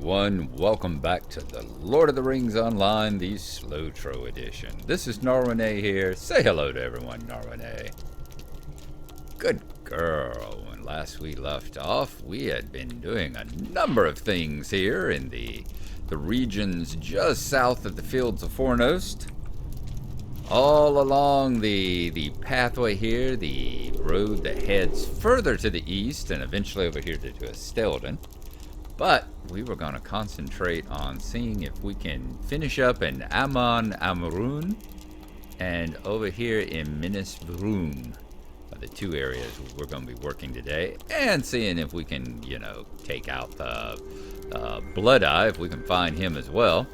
everyone, welcome back to the Lord of the Rings Online, the SLOTRO edition. This is Gnarlo here. Say hello to everyone, Gnarlo. Good girl. When last we left off, we had been doing a number of things here in the regions just south of the Fields of Fornost. All along the pathway here, the road that heads further to the east and eventually over here to Estelden. But we were going to concentrate on seeing if we can finish up in Amon Amarun and over here in Minas Vroom, the two areas we're going to be working today, and seeing if we can, take out the Blood Eye, if we can find him as well.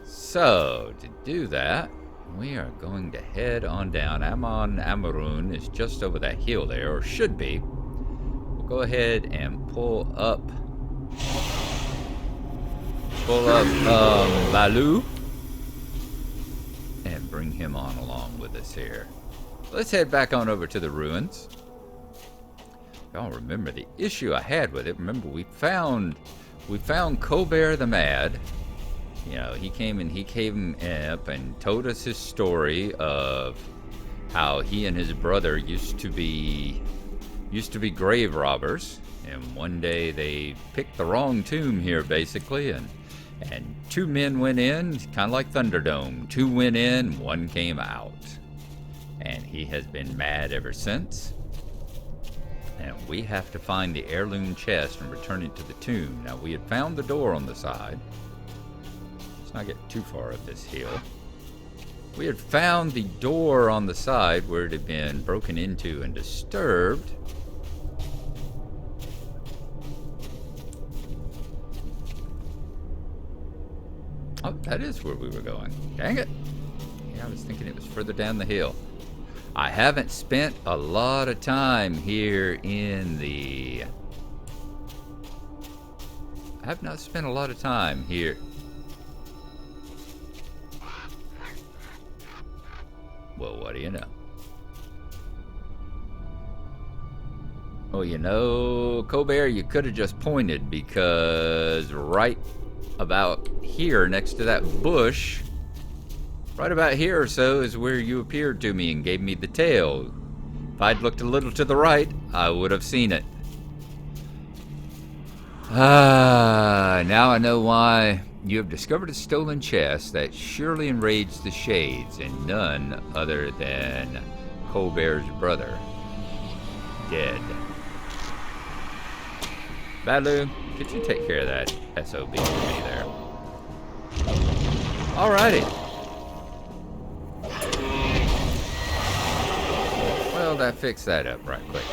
So, to do that, we are going to head on down. Amon Amarun is just over that hill there, or should be. We'll go ahead and pull up Balu and bring him on along with us here. Let's head back on over to the ruins. Y'all remember the issue I had with it. Remember we found Colbert the Mad. He came up and told us his story of how he and his brother used to be grave robbers. And one day they picked the wrong tomb here, basically, and two men went in, kind of like Thunderdome. Two went in, one came out. And he has been mad ever since. And we have to find the heirloom chest and return it to the tomb. Now, we had found the door on the side. Let's not get too far up this hill. We had found the door on the side where it had been broken into and disturbed. Oh, that is where we were going. Dang it. Yeah, I was thinking it was further down the hill. I haven't spent a lot of time here in the... I have not spent a lot of time here. Well, what do you know? Oh, Colbert, you could have just pointed, because right about here next to that bush, right about here or so, is where you appeared to me and gave me the tail. If I'd looked a little to the right, I would have seen it. Now I know why. You have discovered a stolen chest that surely enraged the Shades, and none other than Colbert's brother. Dead. Balu, could you take care of that SOB for me there? Alrighty. Well, that fixed that up right quick.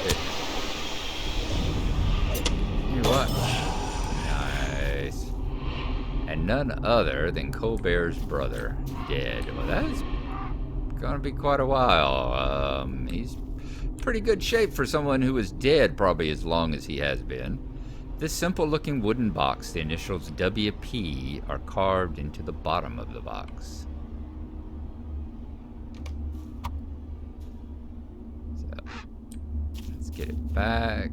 You know what? Nice. And none other than Colbert's brother. Dead. Well, that is gonna be quite a while. He's pretty good shape for someone who is dead probably as long as he has been. This simple-looking wooden box, the initials WP, are carved into the bottom of the box. So, let's get it back.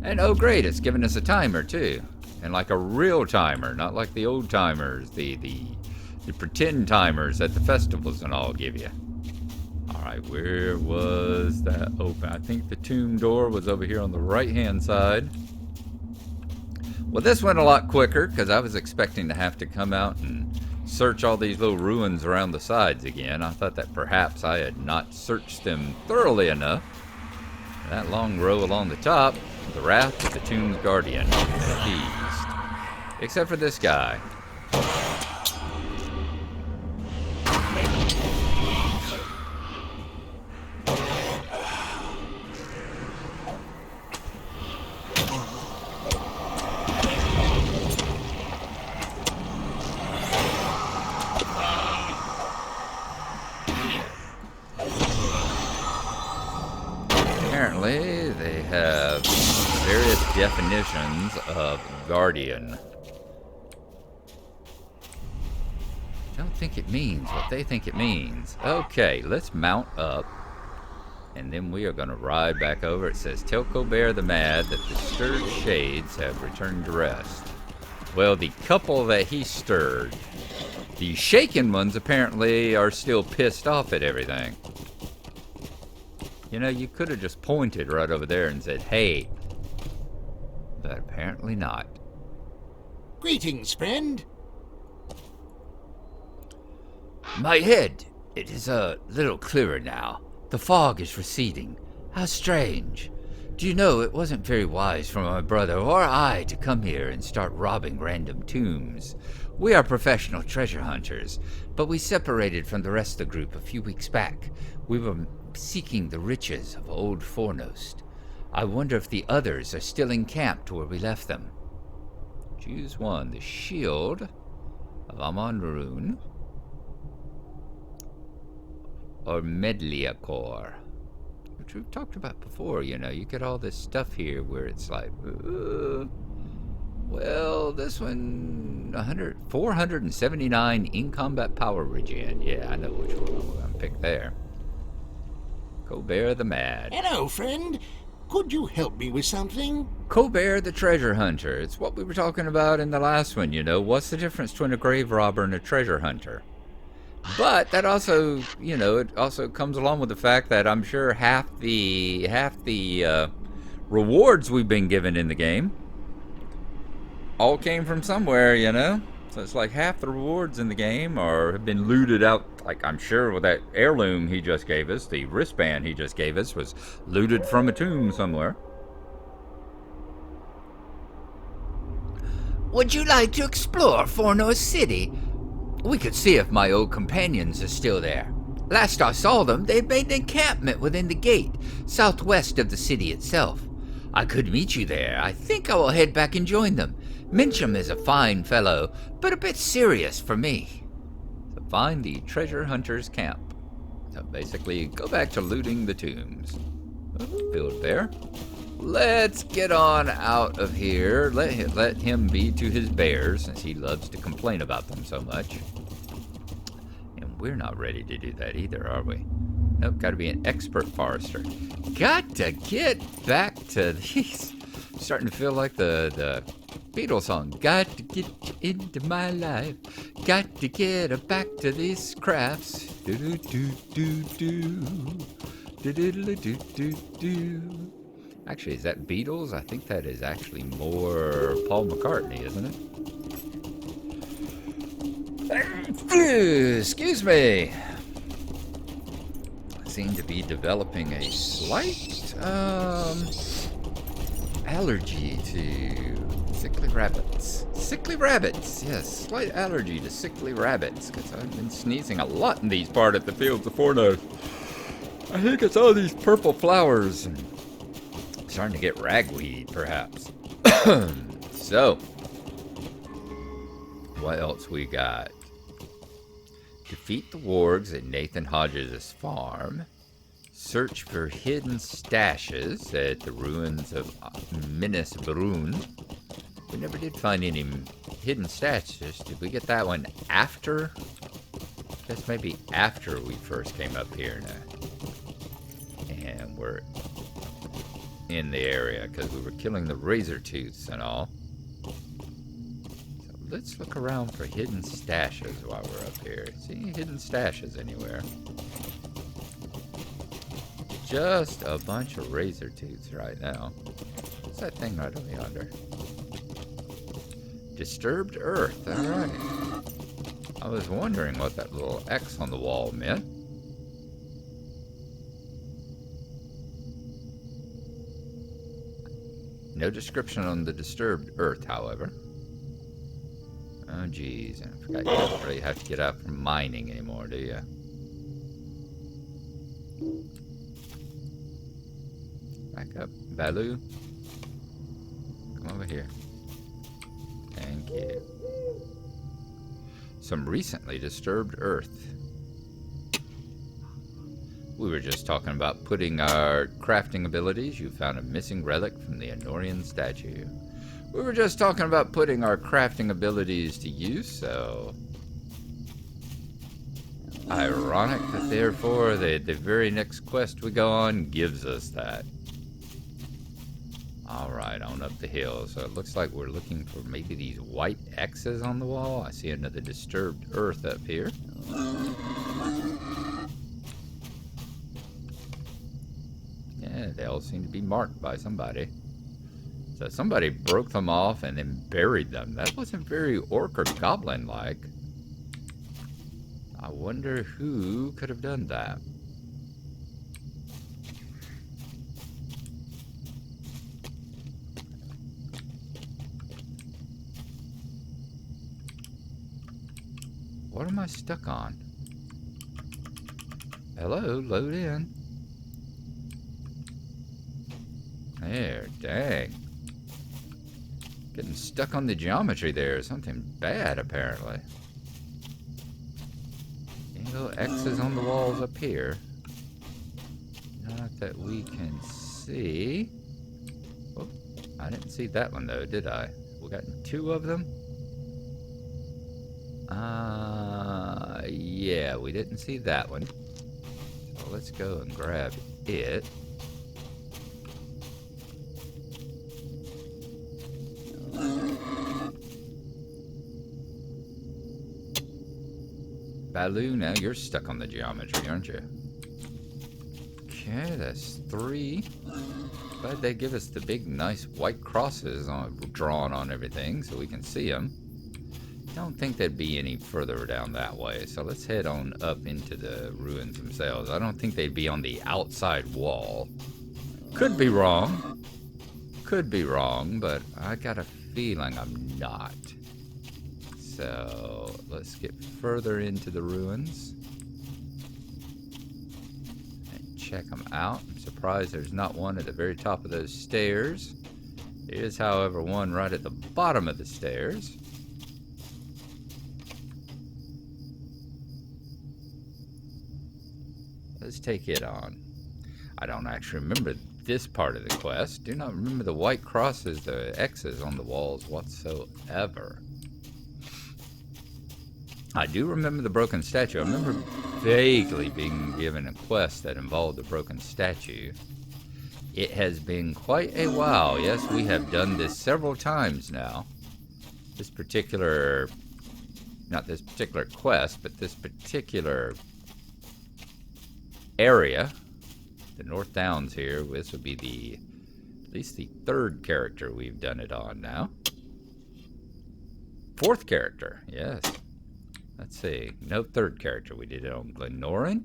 And oh great, it's giving us a timer too. And like a real timer, not like the old timers, the pretend timers that the festivals and all give you. Alright, where was that open? I think the tomb door was over here on the right-hand side. Well, this went a lot quicker because I was expecting to have to come out and search all these little ruins around the sides again. I thought that perhaps I had not searched them thoroughly enough. That long row along the top, the Wrath of the Tomb's Guardian, appeased. Except for this guy. Apparently, they have various definitions of guardian. I don't think it means what they think it means. Okay, let's mount up. And then we are going to ride back over. It says, tell Colbert the Mad that the stirred shades have returned to rest. Well, the couple that he stirred, the shaken ones apparently are still pissed off at everything. You know, you could have just pointed right over there and said, hey. But apparently not. Greetings, friend. My head, it is a little clearer now. The fog is receding. How strange. Do you know, it wasn't very wise for my brother or I to come here and start robbing random tombs. We are professional treasure hunters, but we separated from the rest of the group a few weeks back. We were seeking the riches of old Fornost. I wonder if the others are still encamped where we left them. Choose one. The Shield of Amonrune or Medliacor, which we've talked about before. You know, you get all this stuff here where it's like, well, this one, 479 in-combat power regen. Yeah, I know which one I'm going to pick there. Colbert the Mad. Hello, friend. Could you help me with something? Colbert the Treasure Hunter. It's what we were talking about in the last one, you know. What's the difference between a grave robber and a treasure hunter? But that also, you know, it also comes along with the fact that I'm sure half the rewards we've been given in the game all came from somewhere, you know. So it's like half the rewards in the game have been looted out. Like, I'm sure with that heirloom he just gave us, the wristband he just gave us, was looted from a tomb somewhere. Would you like to explore Fornost City? We could see if my old companions are still there. Last I saw them, they'd made an encampment within the gate, southwest of the city itself. I could meet you there. I think I will head back and join them. Mincham is a fine fellow, but a bit serious for me. So find the treasure hunter's camp. So basically, go back to looting the tombs. Field there. Let's get on out of here. Let him be to his bears, since he loves to complain about them so much. And we're not ready to do that either, are we? Nope, gotta be an expert forester. Got to get back to these. Starting to feel like the Beatles song. Got to get into my life. Got to get back to these crafts. Do do do do do do do do do do. Actually, is that Beatles? I think that is actually more Paul McCartney, isn't it? Excuse me. I seem to be developing a slight allergy to sickly rabbits. Sickly rabbits, yes. Slight allergy to sickly rabbits, because I've been sneezing a lot in these part of the fields of Fornost. I think it's all these purple flowers. Starting to get ragweed, perhaps. So, what else we got? Defeat the wargs at Nathan Hodges' farm. Search for hidden stashes at the ruins of Minas Brun. We never did find any hidden stashes. Did we get that one after? I guess maybe after we first came up here now. And we're in the area because we were killing the razor tooths and all. So let's look around for hidden stashes while we're up here. See any hidden stashes anywhere? Just a bunch of razor tooths right now. What's that thing right over yonder? Disturbed Earth. Alright. I was wondering what that little X on the wall meant. No description on the disturbed Earth, however. Oh, geez. I forgot you don't really have to get out from mining anymore, do you? Back up, Baloo. Come over here. Thank you. Some recently disturbed Earth. We were just talking about putting our crafting abilities. You found a missing relic from the Honorian statue. We were just talking about putting our crafting abilities to use, so... ironic that therefore the very next quest we go on gives us that. Alright, on up the hill. So it looks like we're looking for maybe these white X's on the wall. I see another disturbed earth up here. Yeah, they all seem to be marked by somebody. So somebody broke them off and then buried them. That wasn't very orc or goblin-like. I wonder who could have done that. What am I stuck on? Hello, load in. There, dang. Getting stuck on the geometry there. Something bad, apparently. Any little X's on the walls up here. Not that we can see. Oh, I didn't see that one, though, did I? We got 2 of them? Yeah, we didn't see that one. So let's go and grab it. Baloo, now you're stuck on the geometry, aren't you? Okay, that's 3. Glad they give us the big, nice white crosses drawn on everything so we can see them. Don't think they'd be any further down that way, so let's head on up into the ruins themselves. I don't think they'd be on the outside wall. Could be wrong. Could be wrong, but I got a feeling I'm not. So let's get further into the ruins and check them out. I'm surprised there's not one at the very top of those stairs. There is, however, one right at the bottom of the stairs. Let's take it on. I don't actually remember this part of the quest. Do not remember the white crosses, the X's on the walls whatsoever. I do remember the broken statue. I remember vaguely being given a quest that involved a broken statue. It has been quite a while. Yes, we have done this several times now. This particular, not this particular quest, but this particular area, the North Downs here. This would be at least the 3rd character we've done it on now. 4th character, yes. Let's see, no 3rd character. We did it on Glennoran.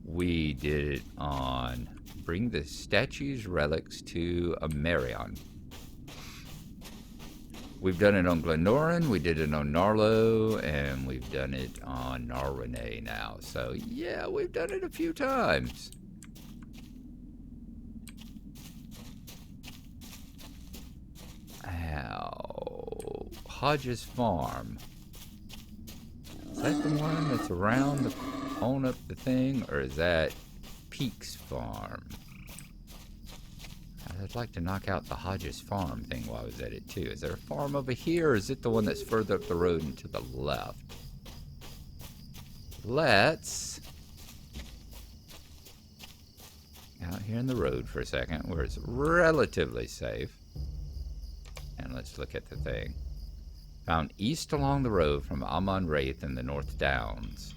We did it on Bring the Statue's Relics to Amerion. We've done it on Glennoran, we did it on Gnarlo, and we've done it on Narwhal now. So, yeah, we've done it a few times. Ow. Hodges Farm. Is that the one that's around the on up the thing, or is that Peaks Farm? I'd like to knock out the Hodges Farm thing while I was at it too. Is there a farm over here, or is it the one that's further up the road and to the left? Let's out here in the road for a second where it's relatively safe. And let's look at the thing. Found east along the road from Amon Wraith in the North Downs.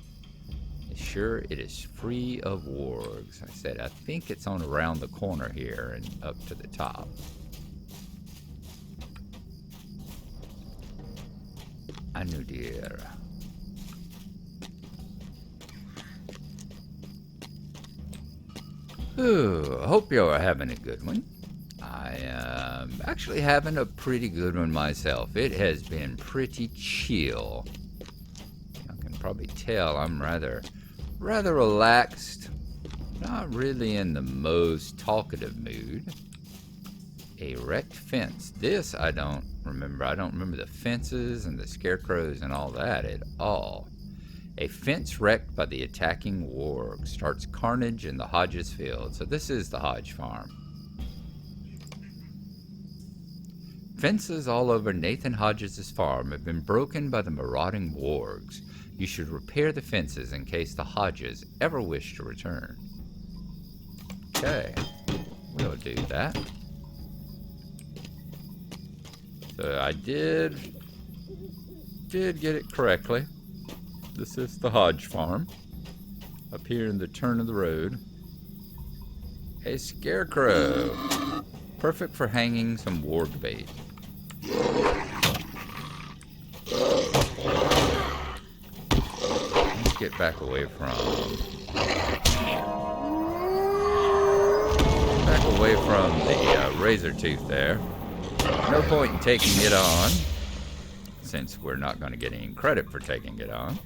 Sure, it is free of wargs. I said, I think it's on around the corner here and up to the top. Anu dear. Ooh, I hope you're having a good one. I am actually having a pretty good one myself. It has been pretty chill. You can probably tell I'm rather relaxed. Not really in the most talkative mood. A wrecked fence. This I don't remember. I don't remember the fences and the scarecrows and all that at all. A fence wrecked by the attacking warg starts carnage in the Hodges field. So this is the Hodge farm. Fences all over Nathan Hodges' farm have been broken by the marauding wargs. You should repair the fences in case the Hodges ever wish to return. Okay, we'll do that. So I did get it correctly. This is the Hodge farm. Up here in the turn of the road. A scarecrow. Perfect for hanging some warg bait. Let's get back away from the razor tooth there. No point in taking it on, since we're not going to get any credit for taking it on.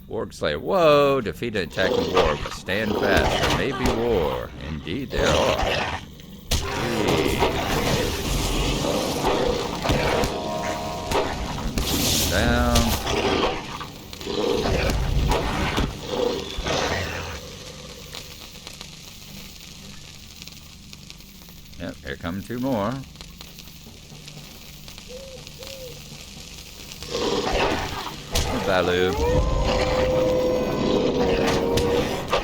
Warg Slayer. Whoa! Defeat an attacking warg, but stand fast. There may be war. Indeed there are. Down. Yep, here come two more. Baloo.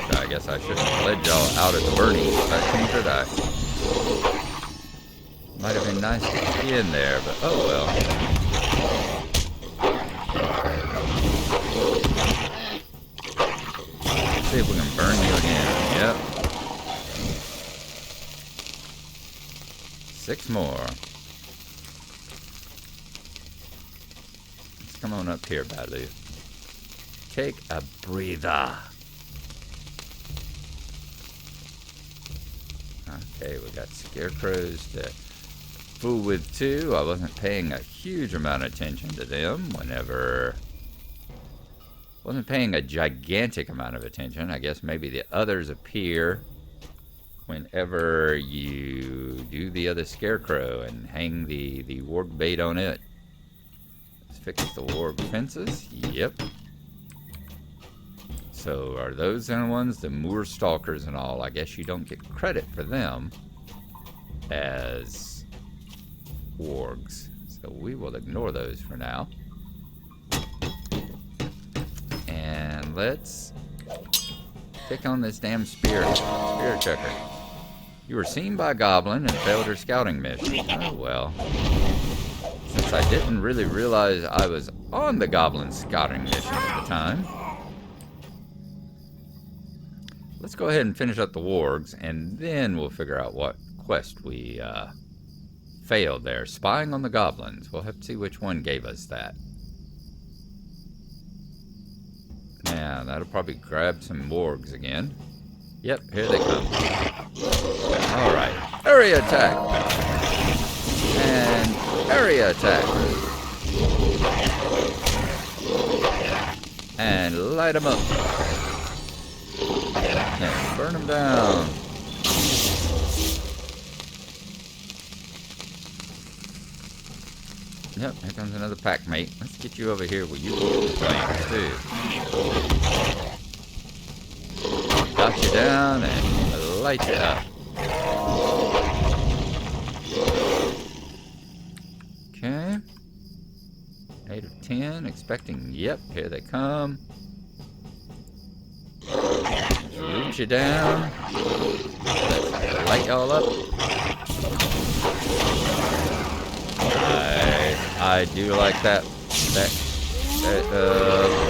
I guess I shouldn't have led y'all out of the burning section, should I? Might have been nice to be in there, but oh well. Let's see if we can burn you again. Yep. 6 more. Come on up here, Baloo. Take a breather. Okay, we got scarecrows to fool with too. I wasn't paying a huge amount of attention to them wasn't paying a gigantic amount of attention. I guess maybe the others appear whenever you do the other scarecrow and hang the warg bait on it. Fix the warg fences. Yep. So are those the ones, the moor stalkers and all? I guess you don't get credit for them as wargs. So we will ignore those for now. And let's pick on this damn spirit checker. You were seen by a goblin and failed her scouting mission. Oh well. Since I didn't really realize I was on the goblin scouting mission at the time. Let's go ahead and finish up the wargs, and then we'll figure out what quest we failed there. Spying on the goblins. We'll have to see which one gave us that. Yeah, that'll probably grab some wargs again. Yep, here they come. Alright, area attack. And area attack. And light them up. And burn them down. Yep, here comes another pack mate. Let's get you over here where you can get the flames too. Got you down and light you up. Okay. 8 of 10, expecting, yep, here they come. Root you down. Let's light y'all up. I do like that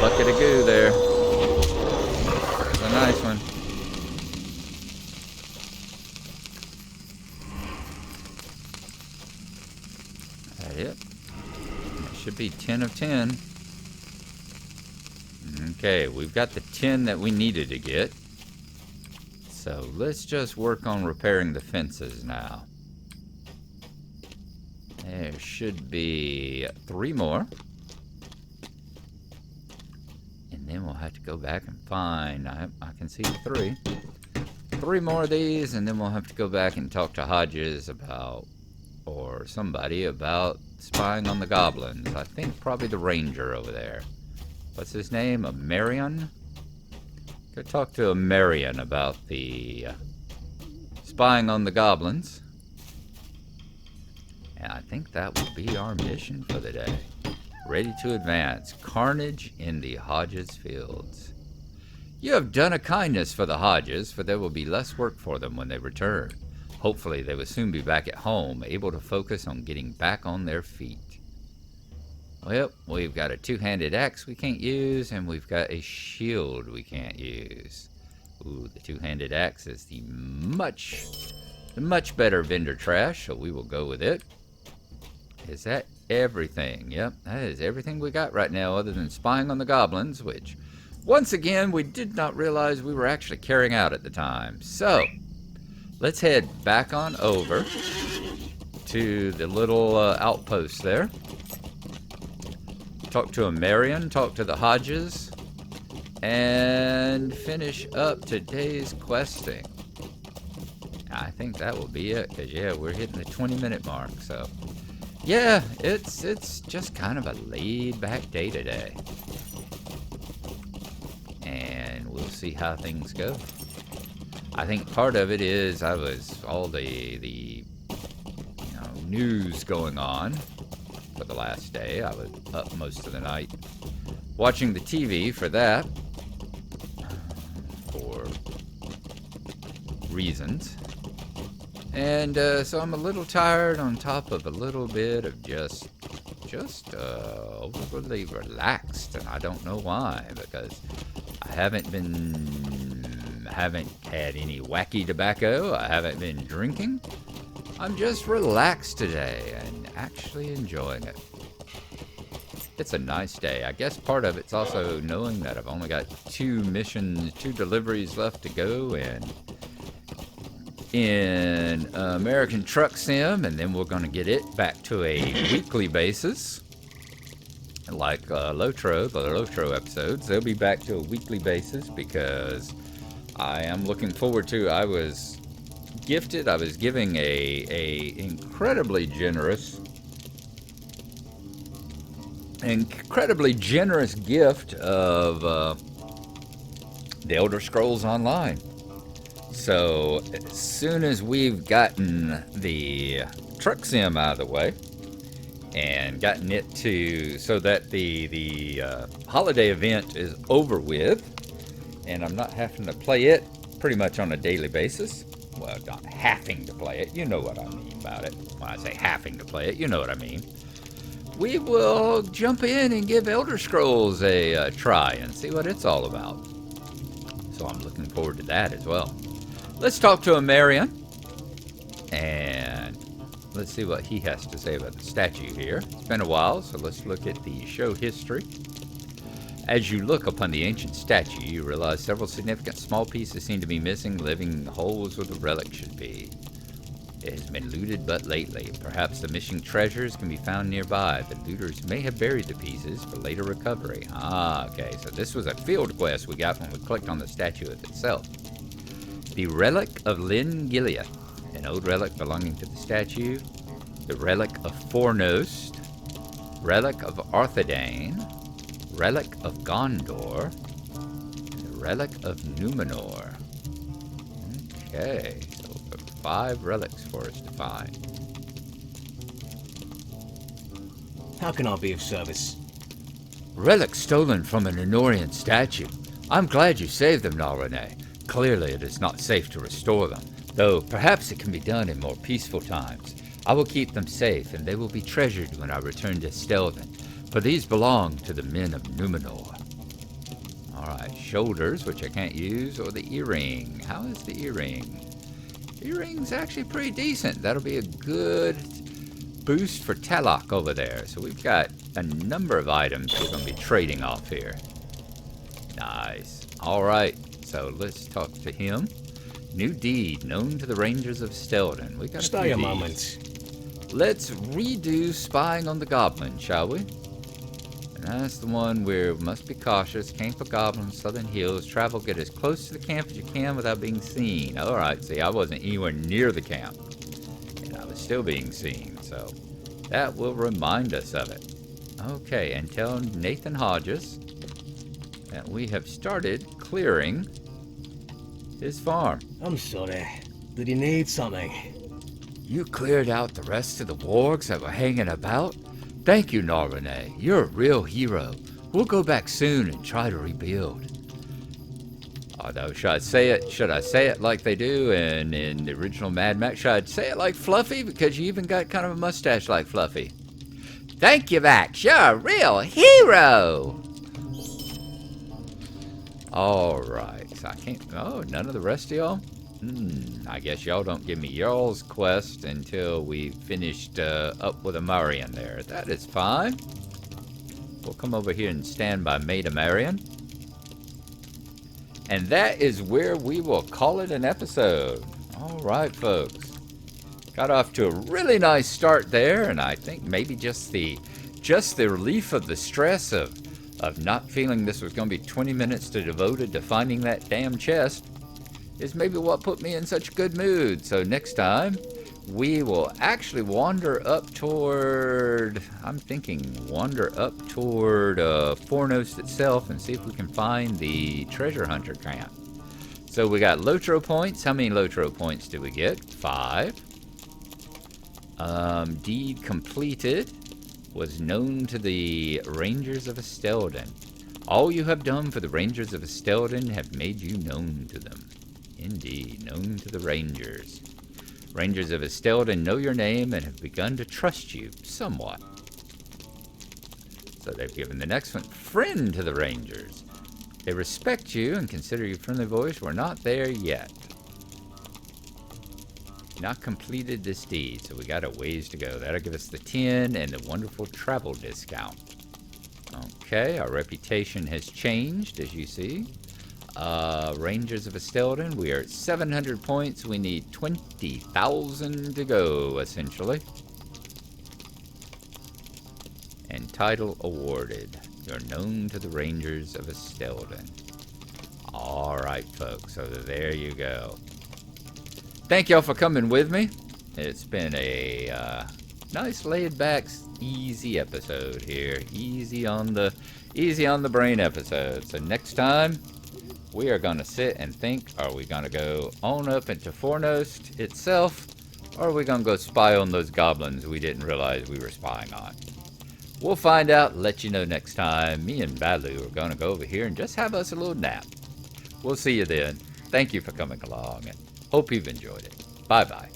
bucket of goo there. It's a nice one. Yep. That should be 10 of 10. Okay, we've got the 10 that we needed to get. So let's just work on repairing the fences now. There should be 3 more. And then we'll have to go back and find, I can see 3. 3 more of these, and then we'll have to go back and talk to Hodges about, or somebody about spying on the goblins. I think probably the ranger over there. What's his name? A Marion? Go talk to a Marion about the spying on the goblins. And I think that will be our mission for the day. Ready to advance. Carnage in the Hodges fields. You have done a kindness for the Hodges, for there will be less work for them when they return. Hopefully they will soon be back at home, able to focus on getting back on their feet. Well, we've got a two-handed axe we can't use, and we've got a shield we can't use. Ooh, the two-handed axe is the much better vendor trash, so we will go with it. Is that everything? Yep, that is everything we got right now, other than spying on the goblins, which, once again, we did not realize we were actually carrying out at the time. So, let's head back on over to the little outpost there. Talk to a Marion, talk to the Hodges, and finish up today's questing. I think that will be it, because, yeah, we're hitting the 20-minute mark, so... yeah, it's just kind of a laid-back day today. And we'll see how things go. I think part of it is I was all the news going on for the last day. I was up most of the night watching the TV for that, for reasons. And so I'm a little tired, on top of a little bit of just overly relaxed, and I don't know why, because I haven't had any wacky tobacco. I haven't been drinking. I'm just relaxed today and actually enjoying it. It's a nice day. I guess part of it's also knowing that I've only got 2 deliveries left to go, and in American Truck Sim, and then we're going to get it back to a weekly basis. Like the Lotro episodes, they'll be back to a weekly basis, because I am looking forward to, I was giving a incredibly generous gift of the Elder Scrolls Online. So as soon as we've gotten the truck sim out of the way and gotten it to so that the holiday event is over with, and I'm not having to play it pretty much on a daily basis. Well, not having to play it. You know what I mean about it. When I say having to play it, you know what I mean. We will jump in and give Elder Scrolls a try and see what it's all about. So I'm looking forward to that as well. Let's talk to a Marion, and let's see what he has to say about the statue here. It's been a while, so let's look at the show history. As you look upon the ancient statue, you realize several significant small pieces seem to be missing, leaving holes where the relic should be. It has been looted but lately. Perhaps the missing treasures can be found nearby. The looters may have buried the pieces for later recovery. Ah, okay, so this was a field quest we got when we clicked on the statue itself. The Relic of Lyn Gilead, an old relic belonging to the statue. The Relic of Fornost, Relic of Arthedain, Relic of Gondor, and the Relic of Numenor. Okay, so 5 relics for us to find. How can I be of service? Relics stolen from an Enorian statue. I'm glad you saved them, Nalrene. Clearly it is not safe to restore them, though perhaps it can be done in more peaceful times. I will keep them safe, and they will be treasured when I return to Stelden, for these belong to the men of Numenor. Alright, shoulders, which I can't use, or the earring. How is the earring? The earring's actually pretty decent. That'll be a good boost for Talok over there. So we've got a number of items we're going to be trading off here. Nice. Alright, so let's talk to him. New deed, known to the Rangers of Stelden. We got Stay a moment. Let's redo spying on the goblin, shall we? And that's the one where must be cautious. Camp of goblins, southern hills. Travel, get as close to the camp as you can without being seen. Alright, see, I wasn't anywhere near the camp. And I was still being seen, so that will remind us of it. Okay, and tell Nathan Hodges that we have started clearing his farm. I'm sorry. Did you need something? You cleared out the rest of the wargs that were hanging about? Thank you, Nalrene. You're a real hero. We'll go back soon and try to rebuild. Oh no, should I say it? Should I say it like they do in the original Mad Max? Should I say it like Fluffy? Because you even got kind of a mustache like Fluffy. Thank you, Max. You're a real hero. All right. So I can't. Oh, none of the rest of y'all. I guess y'all don't give me y'all's quest until we finished up with a Marion there. That is fine. We'll come over here and stand by Maida Marion. And that is where we will call it an episode. All right, folks. Got off to a really nice start there, and I think maybe just the relief of the stress of not feeling this was going to be 20 minutes devoted to finding that damn chest is maybe what put me in such a good mood. So next time, we will actually wander up toward Fornost itself and see if we can find the treasure hunter camp. So we got Lotro points. How many Lotro points do we get? 5. Deed completed. Was known to the Rangers of Estelden. All you have done for the Rangers of Estelden have made you known to them. Indeed, known to the Rangers. Rangers of Estelden know your name and have begun to trust you somewhat. So they've given the next one, friend to the Rangers. They respect you and consider your friendly voice. We're not there yet. Not completed this deed, so we got a ways to go. That'll give us the 10 and the wonderful travel discount. Okay, our reputation has changed, as you see. Rangers of Estelden, we are at 700 points. We need 20,000 to go, essentially. And title awarded. You're known to the Rangers of Estelden. Alright, folks, so there you go. Thank y'all for coming with me. It's been a nice laid-back, easy episode here. Easy on the brain episode. So next time, we are going to sit and think, are we going to go on up into Fornost itself, or are we going to go spy on those goblins we didn't realize we were spying on? We'll find out, let you know next time. Me and Balu are going to go over here and just have us a little nap. We'll see you then. Thank you for coming along, and hope you've enjoyed it. Bye-bye.